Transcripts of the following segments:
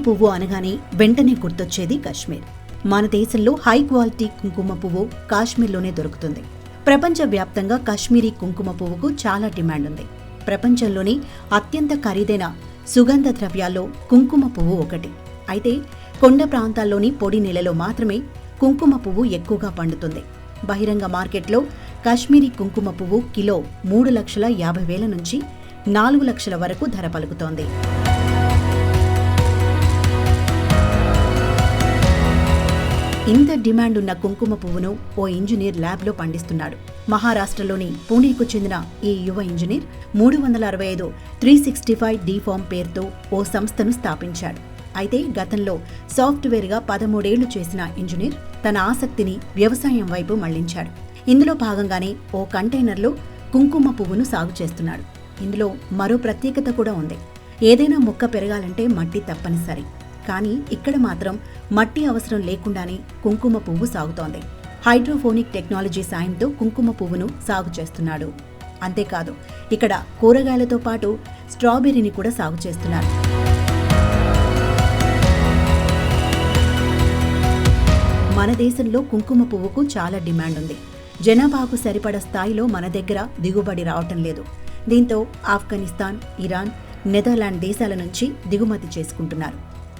పువ్వు అనగానే వెంటనే గుర్తొచ్చేది కాశ్మీర్. మన దేశంలో హై క్వాలిటీ కుంకుమ పువ్వు కాశ్మీర్లోనే దొరుకుతుంది. ప్రపంచవ్యాప్తంగా కాశ్మీరీ కుంకుమ పువ్వుకు చాలా డిమాండ్ ఉంది. ప్రపంచంలోని అత్యంత ఖరీదైన సుగంధ ద్రవ్యాల్లో కుంకుమ పువ్వు ఒకటి. అయితే కొండ ప్రాంతాల్లోని పొడి నేలలో మాత్రమే కుంకుమ పువ్వు ఎక్కువగా పండుతుంది. బహిరంగ మార్కెట్లో కాశ్మీరీ కుంకుమ పువ్వు కిలో 3,50,000 నుంచి 4 లక్షల వరకు ధర పలుకుతోంది. ఇంత డిమాండ్ ఉన్న కుంకుమ పువ్వును ఓ ఇంజనీర్ ల్యాబ్లో పండిస్తున్నాడు. మహారాష్ట్రలోని పూణేకు చెందిన ఈ యువ ఇంజనీర్ 365 365 డి ఫార్మ్ పేరుతో ఓ సంస్థను స్థాపించాడు. అయితే గతంలో సాఫ్ట్వేర్గా 13 ఏళ్లు చేసిన ఇంజనీర్ తన ఆసక్తిని వ్యవసాయం వైపు మళ్లించాడు. ఇందులో భాగంగానే ఓ కంటైనర్లో కుంకుమ పువ్వును సాగు చేస్తున్నాడు. ఇందులో మరో ప్రత్యేకత కూడా ఉంది. ఏదైనా మొక్క పెరగాలంటే మట్టి తప్పనిసరి. కానీ ఇక్కడ మాత్రం మట్టి అవసరం లేకుండానే కుంకుమ పువ్వు సాగుతోంది. హైడ్రోఫోనిక్ టెక్నాలజీ సాయంతో కుంకుమ పువ్వును సాగు చేస్తున్నాడు. అంతేకాదు ఇక్కడ కూరగాయలతో పాటు స్ట్రాబెర్రీని కూడా సాగు చేస్తున్నారు. మన దేశంలో కుంకుమ పువ్వుకు చాలా డిమాండ్ ఉంది. జనాభాకు సరిపడ స్థాయిలో మన దగ్గర దిగుబడి రావటం లేదు. దీంతో ఆఫ్ఘనిస్తాన్, ఇరాన్, నెదర్లాండ్ దేశాల నుంచి దిగుమతి చేసుకుంటున్నారు.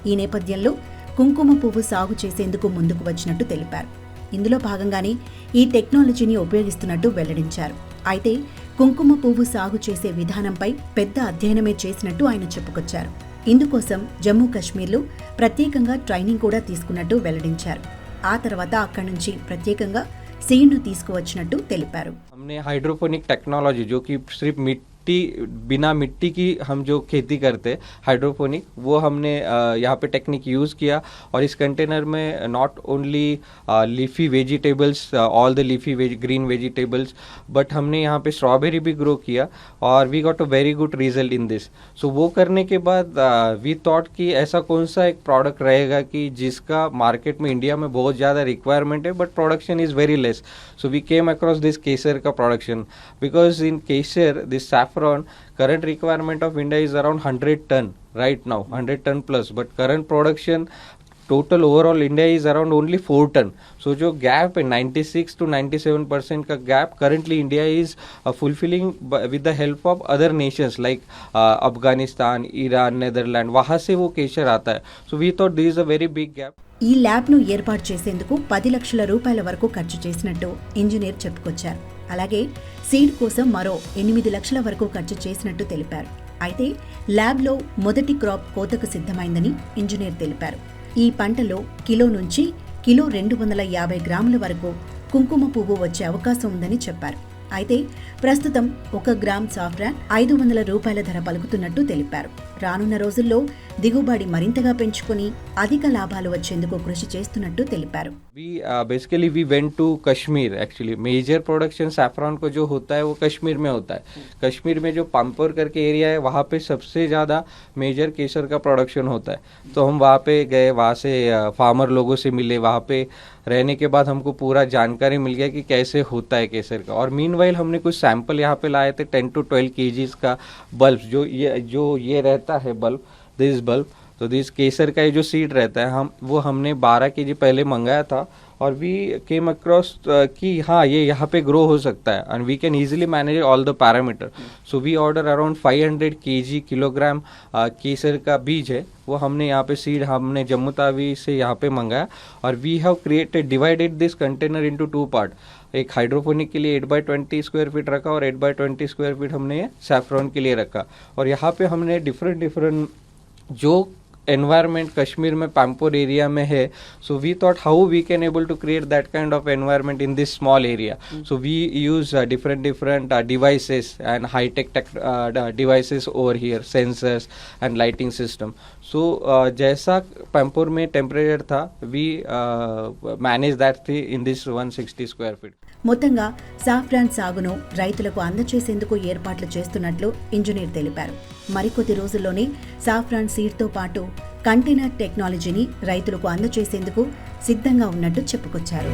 ఈ నేపథ్యంలో కుంకుమ పువ్వు సాగు చేసేందుకు ముందుకు వచ్చినట్టు తెలిపారు. ఇందులో భాగంగానే ఈ టెక్నాలజీని ఉపయోగిస్తున్నట్టు వెల్లడించారు. అయితే కుంకుమ పువ్వు సాగు చేసే విధానంపై పెద్ద అధ్యయనమే చేసినట్టు ఆయన చెప్పుకొచ్చారు. ఇందుకోసం జమ్మూ కాశ్మీర్లో ప్రత్యేకంగా ట్రైనింగ్ కూడా తీసుకున్నట్టు వెల్లడించారు. ఆ తర్వాత అక్కడి నుంచి ప్రత్యేకంగా సీడ్ను తీసుకువచ్చినట్టు తెలిపారు. हमने हाइड्रोपोनिक टेक्नोलॉजी जो कि सिर्फ बिना मिट्टी की हम जो खेती करते हाइड्रोपोनिक वो हमने यहाँ पे टेक्निक यूज़ किया और इस कंटेनर में not only leafy vegetables all the leafy green vegetables but हमने यहाँ पे स्ट्रॉबेरी भी ग्रो किया और we got a very good result in this. So वो करने के बाद वी थॉट कि ऐसा कौन सा एक प्रोडक्ट रहेगा कि जिसका मार्केट में इंडिया में बहुत ज़्यादा रिक्वायरमेंट है but production is very less. So we came across this केसर का production because in kesar this saffron current requirement of India is around 100 ton right now, 100 ton plus, but current production total overall India is around only 4 ton. So जो gap है 96 to 97% का gap currently India is fulfilling with the help of other nations like Afghanistan, Iran, Netherlands. वहाँ से वो केसर आता है. So we thought this is a very big gap. ఈ ల్యాబ్ను ఏర్పాటు చేసేందుకు 10 లక్షల రూపాయల వరకు ఖర్చు చేసినట్టు ఇంజనీర్ చెప్పుకొచ్చారు. అలాగే సీడ్ కోసం మరో 8 లక్షల వరకు ఖర్చు చేసినట్టు తెలిపారు. అయితే ల్యాబ్లో మొదటి క్రాప్ కోతకు సిద్ధమైందని ఇంజనీర్ తెలిపారు. ఈ పంటలో కిలో నుంచి కిలో 250 గ్రాముల వరకు కుంకుమ పువ్వు వచ్చే అవకాశం ఉందని చెప్పారు. అయితే ప్రస్తుతం 1 గ్రామ్ సాఫ్రాన్ 500 రూపాయల ధర పలుకుతున్నట్టు తెలిపారు. రానున్న రోజుల్లో దిగుబడి మరింతగా పెంచుకుని అధిక లాభాలు వచ్చేందుకు కృషి చేస్తున్నట్టు తెలిపారు. Basically we went to Kashmir. Actually major production saffron को जो होता है वो कश्मीर में होता है. कश्मीर में जो पाम्पोर करके एरिया है वहाँ पे सबसे ज़्यादा मेजर केसर का प्रोडक्शन होता है. तो हम वहाँ पे गए, वहाँ से फार्मर लोगों से मिले. वहाँ पे रहने के बाद हमको पूरा जानकारी मिल गया कि कैसे होता है केसर का. और मीनवाइल हमने कुछ सैंपल यहाँ पे लाए थे 10 to 12 kgs का बल्ब जो ये रहता है बल्ब, दिस बल्ब. तो दिस केसर का ये जो सीड रहता है वो हमने 12 kg पहले मंगाया था और वी केम अक्रॉस कि हाँ ये यहाँ पे ग्रो हो सकता है and we can easily manage all the parameter. So we order around 500 kg kilogram केसर का बीज है वो हमने यहाँ पे सीड हमने जम्मू तावी से यहाँ पे मंगाया और we have divided this container into 2 part. एक हाइड्रोपोनिक के लिए 8x20 स्क्वायर फीट रखा और 8x20 स्क्वायर फीट हमने सैफरॉन के लिए रखा. और यहाँ पे हमने डिफरेंट जो एनवायरमेंट कश्मीर में पैम्पोर एरिया में है. So we thought how we can able to create that kind of environment in this small area. So we use different devices and hitech devices over here, sensors and lighting system. So जैसा पैम्पोर में temperature था we manage that थी in this 160 square feet. మొత్తంగా saffron సాగును రైతులకు అందజేసేందుకు ఏర్పాట్లు చేస్తున్నట్లు engineer తెలిపారు. మరికొద్ది రోజుల్లోనే సాఫ్రాన్ సీడ్తో పాటు కంటైనర్ టెక్నాలజీని రైతులకు అందజేసేందుకు సిద్ధంగా ఉన్నట్టు చెప్పుకొచ్చారు.